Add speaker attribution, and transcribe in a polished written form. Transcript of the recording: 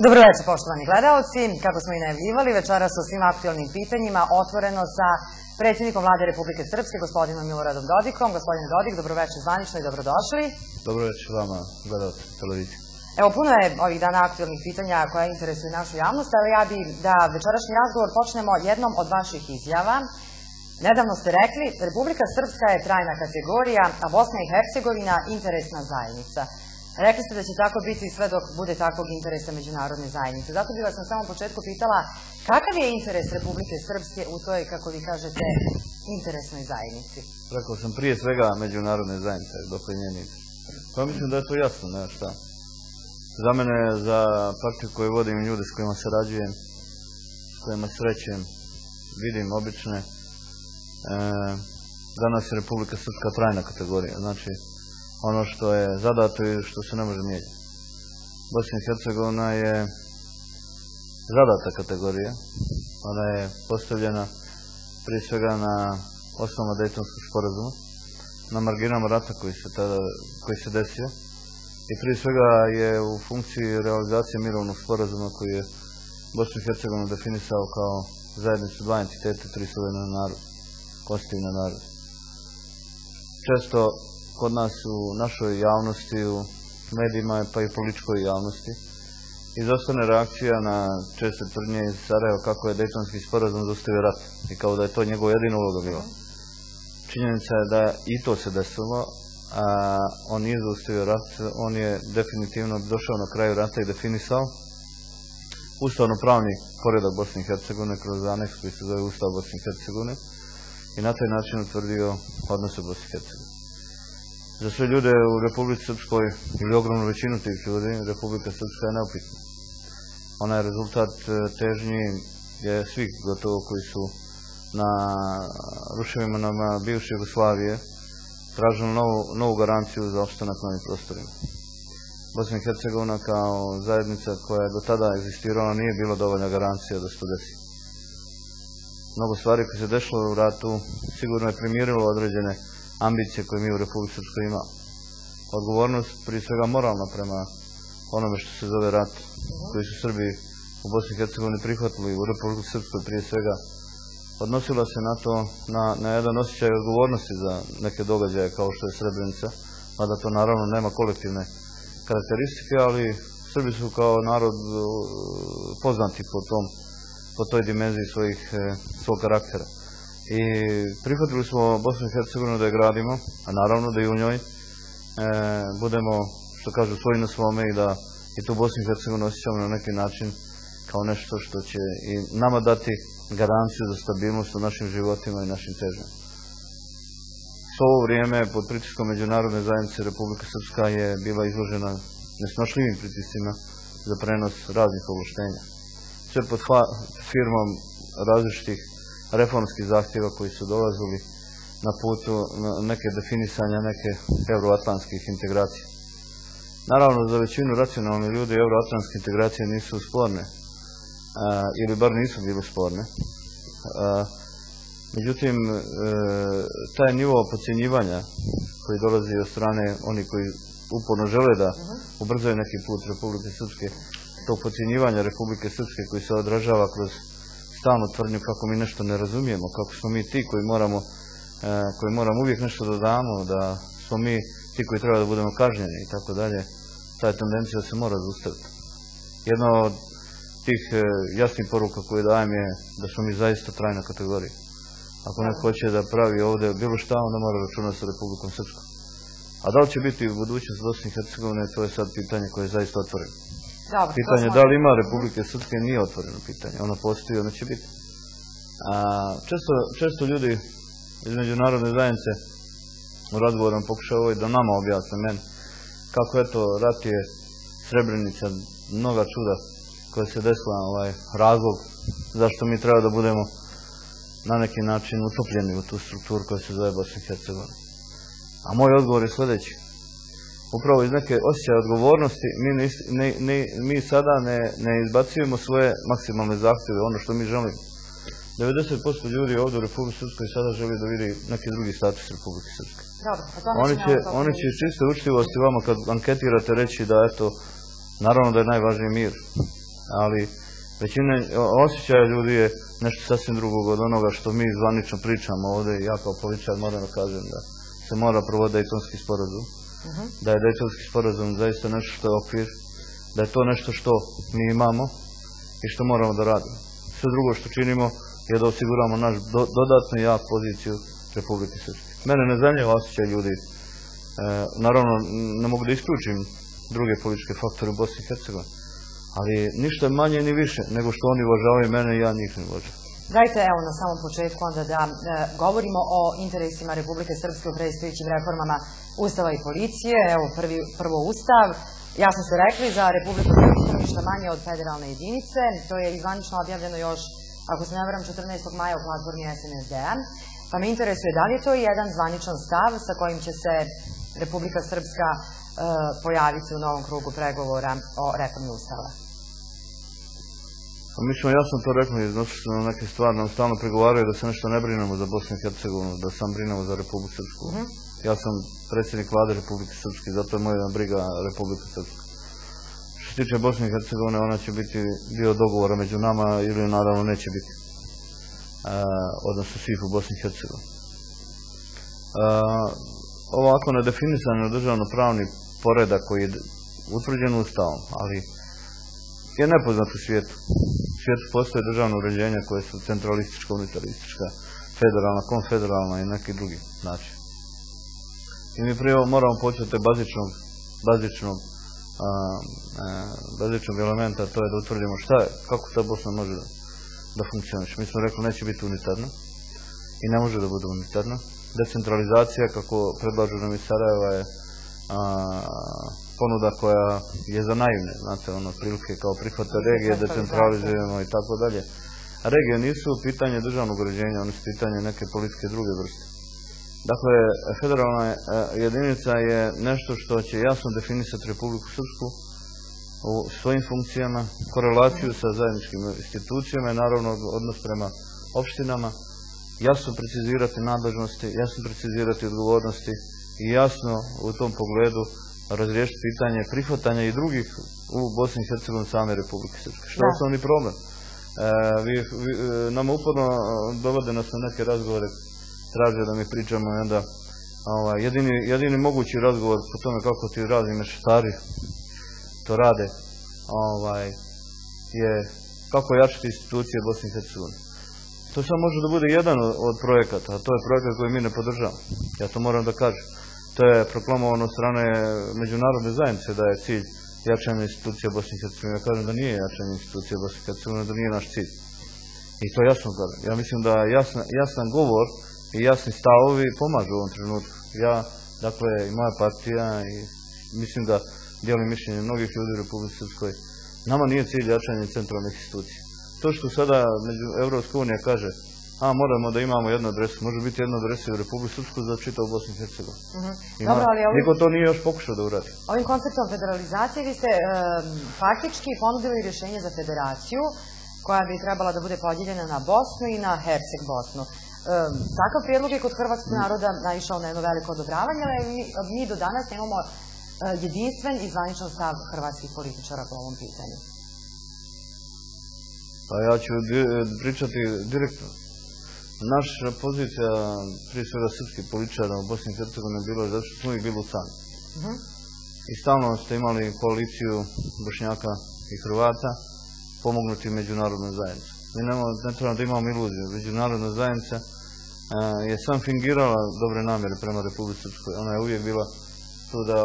Speaker 1: Dobro večer, poštovani gledaoci. Kako smo i najavljivali, večeras o svim aktualnim pitanjima otvoreno sa predsjednikom Vlade Republike Srpske, gospodinom Miloradom Dodikom. Gospodine Dodik, dobro večer zvanično i dobrodošli.
Speaker 2: Dobro večer vama, gledaoci televizije.
Speaker 1: Evo, puno je ovih dana aktualnih pitanja koja interesuju našu javnost, ali ja bih da večerašnji razgovor počnemo jednom od vaših izjava. Nedavno ste rekli, Republika Srpska je trajna kategorija, a Bosna i Hercegovina interesna zajednica. Rekli ste da će tako biti sve dok bude takvog interesa međunarodne zajednice. Zato bih vas na samom početku pitala kakav je interes Republike Srpske u toj, kako vi kažete, interesnoj zajednici?
Speaker 2: Rekao sam prije svega međunarodne zajednice, dokle njeni. Pa mislim da je to jasno, nema šta. Za mene, za partiju koju vodim, ljude s kojima sarađujem, s kojima srećem, vidim obične, danas je Republika Srpska trajna kategorija. Znači, ono što je zadato i što se ne može mijenjati. Bosna i Hercegovina je zadata kategorija. Ona je postavljena prije svega na osnovama Dejtonskog sporazuma, na marginama rata koji se desio i prije svega je u funkciji realizacije mirovnog sporazuma koji je Bosnu i Hercegovinu definisao kao zajednicu dva entiteta, tri suverena naroda, konstitutivna naroda. Često kod nas u našoj javnosti, u medijima pa i političkoj javnosti, izostane reakcija na česte tvrdnje iz Sarajeva kako je Dejtonski sporazum zaustavio rat i kao da je to njegova jedina uloga bila. Činjenica je da i to se desilo, a on nije zaustavio rat, on je definitivno došao na kraju rata i definisao ustavno-pravni poredak Bosne i Hercegovine kroz aneks koji se zove Ustav Bosne i Hercegovine i na taj način utvrdio odnose Bosne i Hercegovine. Za sve ljude u Republici Srpskoj ili ogromnu većinu tih ljudi, Republika Srpska je neupitna. Ona je rezultat težnji svih gotovo koji su na ruševinama bivše Jugoslavije tražili novu garanciju za opstanak na ovim prostorima. Bosna i Hercegovina kao zajednica koja je do tada egzistirala nije bila dovoljna garancija da se to desi. Mnogo stvari koje se dešlo u ratu sigurno je primirilo određene ambicije koje mi u Republici Srpskoj imamo. Odgovornost, prije svega moralna prema onome što se zove rat, koji su Srbi u Bosni i Hercegovini prihvatili u Republici Srpskoj prije svega, odnosila se na to, na jedan osjećaj odgovornosti za neke događaje kao što je Srebrenica, mada to naravno nema kolektivne karakteristike, ali Srbi su kao narod poznati po toj dimenziji svog karaktera. I prihvatili smo Bosnu i Hercegovinu da je gradimo, a naravno da i u njoj budemo, što kažu, svoji na svome i da i tu Bosnu i Hercegovinu osjećamo na neki način kao nešto što će i nama dati garanciju za stabilnost u našim životima i našim težnjama. S ovo vrijeme, pod pritiskom međunarodne zajednice, Republika Srpska je bila izložena nesnošljivim pritiscima za prenos raznih ovlaštenja. Sve pod firmom različitih reformskih zahtjeva koji su dolazili na putu neke definisanja, neke euroatlantskih integracija. Naravno, za većinu racionalnih ljudi euroatlantske integracije nisu sporne, ili bar nisu bile sporne. Međutim, taj nivo podcjenjivanja koji dolazi od strane onih koji uporno žele da ubrzaju neki put Republike Srpske, tog podcjenjivanja Republike Srpske koji se odražava kroz stalnu tvrdnju kako mi nešto ne razumijemo, kako smo mi ti koji moramo uvijek nešto da damo, da smo mi ti koji treba da budemo kažnjeni i tako dalje, ta tendencija se mora zaustaviti. Jedna od tih jasnih poruka koje dajem je da smo mi zaista trajna kategorija. Ako neko hoće da pravi ovdje bilo šta, onda mora računati sa Republikom Srpskom. A da li će biti u budućnosti Bosne i Hercegovine, to je sad pitanje koje je zaista otvoreno. Pitanje da li ima Republike Srpske nije otvoreno pitanje. Ono postoji, ono će biti. Često ljudi iz međunarodne zajednice u razgovorom pokušavaju da nama objasne meni kako eto rat je Srebrenica, mnoga čuda koja se desila razlog zašto mi treba da budemo na neki način utopljeni u tu strukturu koja se zove Bosna i Hercegovina. A moj odgovor je sljedeći. Upravo iz neke osjećaja odgovornosti mi sada ne izbacujemo svoje maksimalne zahtjeve, ono što mi želimo. 90% ljudi ovdje u Republike Srpskoj sada želi da vidi neki drugi status Republike Srpske. Oni će čiste učljivosti vama kad anketirate reći da eto, naravno da je najvažniji mir, ali većina osjećaja ljudi je nešto sasvim drugog od onoga što mi zvanično pričamo ovdje. Ja kao političar moram da kažem da se mora provoditi Dejtonski sporazum, da je Dejtonski sporazum zaista nešto što je okvir, da je to nešto što mi imamo i što moramo da radimo. Sve drugo što činimo je da osiguramo naš dodatnu jak poziciju Republike Srpske. Mene ne zanima osjećaj ljudi. Naravno, ne mogu da isključim druge političke faktore u Bosni i Hercegovini, ali ništa manje ni više nego što oni uvažavaju mene i ja njih ne uvažavam.
Speaker 1: Dajte evo na samom početku onda da govorimo o interesima Republike Srpske u predstojećim reformama Ustava i policije. Evo prvo Ustav. Jasno ste rekli za Republiku Srpsku ništa manje od federalne jedinice. To je i zvanično objavljeno još, ako se ne varam, 14. maja u platformi SNSD-a. Pa me interesuje da li je to jedan zvaničan stav sa kojim će se Republika Srpska pojaviti u novom krugu pregovora o reformi Ustava.
Speaker 2: Mi smo jasno to rekli, iznosili smo neke stvari, nam stalno pregovaraju da se nešto ne brinemo za Bosnu i Hercegovinu, da sam brinemo za Republiku Srpsku. Ja sam predsjednik vlade Republike Srpske, zato je moja briga Republika Srpska. Što se tiče Bosne i Hercegovine, ona će biti dio dogovora među nama ili naravno neće biti. Odnosno svih u Bosni i Hercegovini. Ovako nedefinisan državno-pravni poredak koji je utvrđen Ustavom, ali je nepoznat u svijetu. U svijetu postoje državno uređenja koje su centralistička, unitaristička, federalna, konfederalna i neki drugi način. I mi prije moramo početi od bazičnog elementa, to je da utvrdimo kako ta Bosna može da funkcioniše. Mi smo rekli neće biti unitarna i ne može da bude unitarna. Decentralizacija, kako predlažu nam iz Sarajeva, je ponuda koja je za naivne, znate, prilike kao prihvata regije, decentralizujemo i tako dalje. Regije nisu pitanje državnog uređenja, one su pitanje neke politike druge vrste. Dakle, federalna jedinica je nešto što će jasno definisati Republiku Srpsku u svojim funkcijama, korelaciju sa zajedničkim institucijama i naravno odnos prema opštinama, jasno precizirati nadležnosti, jasno precizirati odgovornosti i jasno u tom pogledu razriješiti pitanje prihvatanja i drugih u Bosni i Hercegovini same Republike Srpske. Što je osnovni problem? Nama uporno dovode nas na neke razgovore, traže da mi pričamo i onda jedini mogući razgovor po tome kako ti razni mešetari to rade je kako jačati institucije Bosne i Hercegovine. To samo može da bude jedan od projekata, a to je projekat koji mi ne podržavamo. Ja to moram da kažem. To je proklamovano od strane međunarodne zajednice da je cilj jačanja institucija Bosne i Hercegovine. Ja kažem da nije jačanje institucija Bosne i Hercegovine, da nije naš cilj. I to jasno kažem. Ja mislim da jasan govor i jasni stavovi pomažu u ovom trenutku. Ja, dakle, i moja partija, i mislim da dijelim mišljenje mnogih ljudi u Republici Srpskoj, nama nije cilj jačanje centralnih institucija. To što sada Evropska unija kaže, moramo da imamo jednu adresu, može biti jedna adresa u Republiku Srpsku za čitavu Bosnu i Hercegovinu. Niko to nije još pokušao da uradi.
Speaker 1: Ovim konceptom federalizacije vi ste faktički ponudili rješenje za federaciju koja bi trebala da bude podijeljena na Bosnu i na Herceg Bosnu. Takav prijedlog je kod hrvatskog naroda naišao na jedno veliko odobravanje, ali mi do danas imamo jedinstven i zvaničan stav hrvatskih političara po ovom pitanju.
Speaker 2: Pa ja ću pričati direktno. Naša pozicija, prije svega srpskih političara u Bosni i Hercegovini, bila je zato što smo uvijek bili u sami. I stalno ste imali koaliciju Bošnjaka i Hrvata pomognuti međunarodnoj zajednici. Mi ne trebamo da imamo iluziju. Međunarodna zajednica je sam fingirala dobre namjere prema Republici Srpskoj. Ona je uvijek bila tu da